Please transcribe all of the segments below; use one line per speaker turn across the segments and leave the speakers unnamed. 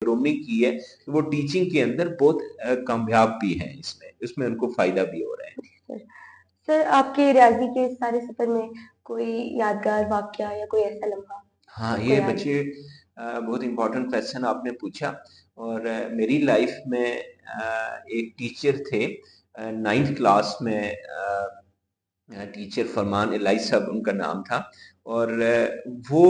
Grooming की है, तो वो टीचिंग के अंदर बहुत कामयाब भी हैं, इसमें उनको फायदा भी हो रहा है।
सर सर, आपके रियाज़ी के इस सारे सफ़र में कोई यादगार वाक़या या कोई ऐसा लम्हा
हाँ,
आपको
ये
याद है?
बच्चे बहुत इम्पोर्टेंट क्वेश्चन आपने पूछा। और मेरी लाइफ में एक टीचर थे, 9th क्लास में टीचर फरमान इलाही साहब उनका नाम था। और वो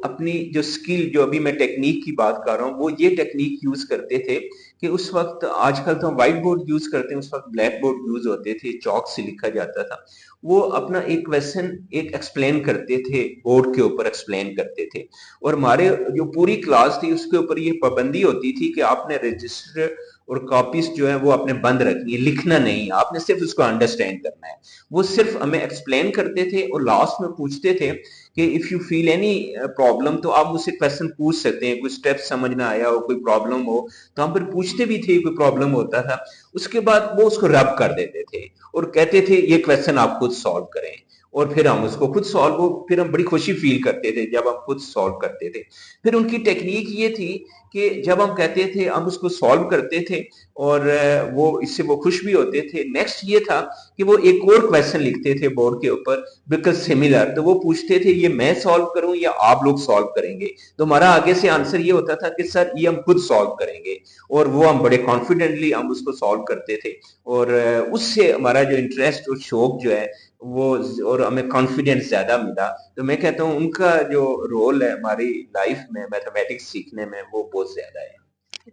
अपनी जो स्किल, जो अभी मैं टेक्निक की बात कर रहा हूँ, वो ये टेक्निक यूज करते थे कि उस वक्त, आजकल तो हम व्हाइट बोर्ड यूज करते हैं, उस वक्त ब्लैक बोर्ड यूज होते थे, चौक से लिखा जाता था। वो अपना एक क्वेश्चन एक एक्सप्लेन करते थे, बोर्ड के ऊपर एक्सप्लेन करते थे। और हमारे जो पूरी क्लास थी उसके ऊपर ये पाबंदी होती थी कि आपने रजिस्टर और कॉपीज जो है वो आपने बंद रखनी है, लिखना नहीं, आपने सिर्फ उसको अंडरस्टैंड करना है। वो सिर्फ हमें एक्सप्लेन करते थे और लास्ट में पूछते थे कि if you feel any problem, तो आप मुझसे क्वेश्चन पूछ सकते हैं, कोई स्टेप समझ ना आया हो, कोई प्रॉब्लम हो, तो हम फिर पूछते भी थे, कोई प्रॉब्लम होता था। उसके बाद वो उसको रब कर देते थे और कहते थे ये क्वेश्चन आप खुद सॉल्व करें। और फिर हम उसको खुद सॉल्व, फिर हम बड़ी खुशी फील करते थे जब हम खुद सॉल्व करते थे। फिर उनकी टेक्निक ये थी कि जब हम कहते थे, हम उसको सॉल्व करते थे और वो खुश भी होते थे। नेक्स्ट ये था कि वो एक और क्वेश्चन लिखते थे बोर्ड के ऊपर, बिल्कुल सिमिलर, तो वो पूछते थे ये मैं सॉल्व करूं या आप लोग सॉल्व करेंगे। तो हमारा आगे से आंसर ये होता था कि सर ये हम खुद सॉल्व करेंगे। और वो हम बड़े कॉन्फिडेंटली हम उसको सॉल्व करते थे। और उससे हमारा जो इंटरेस्ट और शौक जो है वो, और हमें कॉन्फिडेंस ज्यादा मिला। तो मैं कहता हूँ उनका जो रोल है हमारी लाइफ में मैथमेटिक्स सीखने में, वो बहुत ज्यादा है।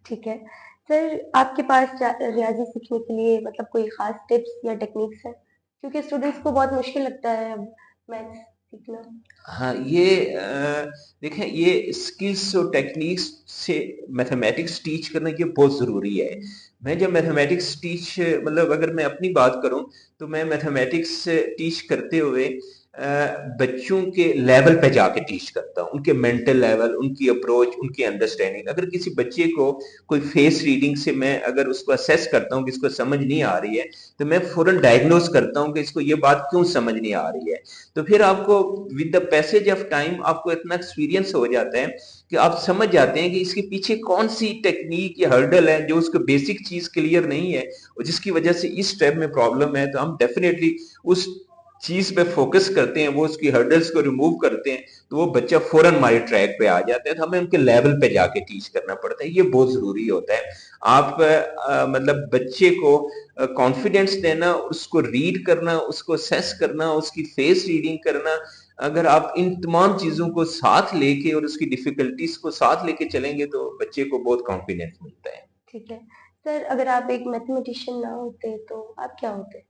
ठीक है। सर, आपके पास रियाज़ी सीखने के लिए मतलब कोई ख़ास टिप्स या टेक्निक्स हैं? क्योंकि स्टूडेंट्स को बहुत मुश्किल लगता है अब मैथ्स सीखना।
हाँ, ये देखें, ये स्किल्स और टेक्निक्स से मैथमेटिक्स टीच करना ये बहुत ज़रूरी है। मैं जब मैथमेटिक्स टीच, मतलब अगर मैं अपनी बात करूं, तो मैं मैथमेटिक्स टीच करते हुए बच्चों के लेवल पे जाके टीच करता हूं, उनके मेंटल लेवल, उनकी अप्रोच, उनकी अंडरस्टैंडिंग। अगर किसी बच्चे को कोई फेस रीडिंग से मैं अगर उसको असेस करता हूं कि इसको समझ नहीं आ रही है, तो मैं फौरन डायग्नोज करता हूं कि इसको ये बात क्यों समझ नहीं आ रही है। तो फिर आपको with the passage of time आपको इतना एक्सपीरियंस हो जाता है कि आप समझ जाते हैं कि इसके पीछे कौन सी टेक्निक या हर्डल है जो उसको बेसिक चीज क्लियर नहीं है, और जिसकी वजह से इस स्टेप में प्रॉब्लम है। तो हम डेफिनेटली उस चीज पे फोकस करते हैं, वो उसकी हर्डल्स को रिमूव करते हैं, तो वो बच्चा फौरन हमारे ट्रैक पे आ जाता है। तो हमें उनके लेवल पे जाके टीच करना पड़ता है, ये बहुत जरूरी होता है। आप मतलब बच्चे को कॉन्फिडेंस देना, उसको रीड करना, उसको असेस करना, उसकी फेस रीडिंग करना, अगर आप इन तमाम चीजों को साथ लेके और उसकी डिफिकल्टीज को साथ लेके चलेंगे, तो बच्चे को बहुत कॉन्फिडेंस मिलता है।
ठीक है। सर, अगर आप एक मैथमेटिशियन ना होते तो आप क्या होते?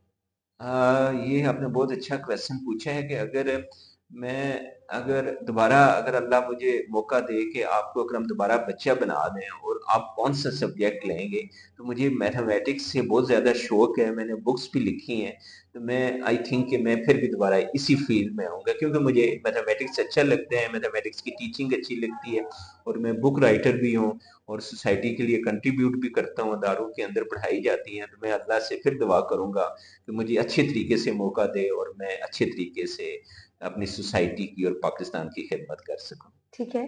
ये आपने बहुत अच्छा क्वेश्चन पूछा है कि मैं अगर दोबारा, अगर अल्लाह मुझे मौका दे कि आपको, अगर हम दोबारा बच्चा बना दें और आप कौन सा सब्जेक्ट लेंगे, तो मुझे मैथमेटिक्स से बहुत ज़्यादा शौक है, मैंने बुक्स भी लिखी हैं। तो मैं आई थिंक कि मैं फिर भी दोबारा इसी फील्ड में आऊँगा, क्योंकि मुझे मैथमेटिक्स अच्छा लगता है, मैथमेटिक्स की टीचिंग अच्छी लगती है। और मैं बुक राइटर भी हूँ और सोसाइटी के लिए कंट्रीब्यूट भी करता हूँ, अदारों के अंदर पढ़ाई जाती हैं। तो मैं अल्लाह से फिर दुआ करूँगा कि मुझे अच्छे तरीके से मौका दे और मैं अच्छे तरीके से अपनी सोसाइटी की और पाकिस्तान की खिदमत कर सकूं।
ठीक है।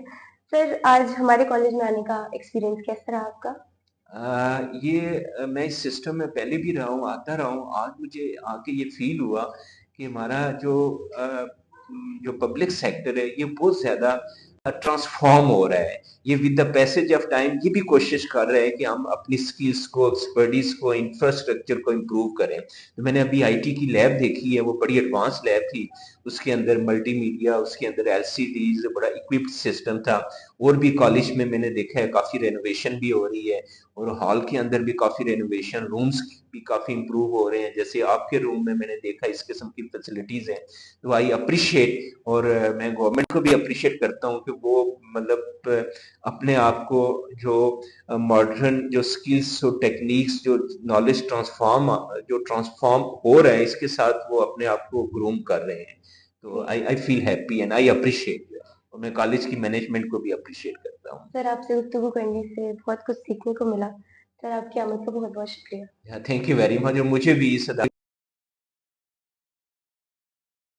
सर, आज हमारे कॉलेज में आने का एक्सपीरियंस कैसा रहा आपका?
मैं इस सिस्टम में पहले भी रहा हूँ, आता रहा हूँ। आज मुझे आके ये फील हुआ कि हमारा जो पब्लिक सेक्टर है, ये बहुत ज्यादा ट्रांसफॉर्म हो रहा है। ये with the passage of time ये भी कोशिश कर रहे हैं कि हम अपनी स्किल्स को, एक्सपर्टीज को, इंफ्रास्ट्रक्चर को इम्प्रूव करें। तो मैंने अभी आईटी की लैब देखी है, वो बड़ी एडवांस लैब थी। उसके अंदर मल्टीमीडिया, उसके अंदर एलसीडीज, बड़ा इक्विप्ड सिस्टम था। और भी कॉलेज में मैंने देखा है काफी रेनोवेशन भी हो रही है, और हॉल के अंदर भी काफी रेनोवेशन, रूम्स भी काफी इंप्रूव हो रहे हैं। जैसे आपके रूम में मैंने देखा इस किस्म की फैसिलिटीज हैं। तो आई अप्रिशिएट, और मैं गवर्नमेंट को भी अप्रिशिएट करता हूँ कि वो मतलब अपने आप को जो मॉडर्न जो स्किल्स और टेक्निक्स, जो नॉलेज जो ट्रांसफॉर्म हो रहा है, इसके साथ वो अपने आप को ग्रूम कर रहे हैं। तो
ठीक
आई
है।
I feel happy and I appreciate. और मैं कॉलेज की मैनेजमेंट को भी अप्रिशिएट करता हूँ।
सर, आपसे गुफ्तगू करने से बहुत कुछ सीखने को मिला। सर, आपकी आमद का बहुत-बहुत शुक्रिया।
Thank you very much. और मुझे भी इस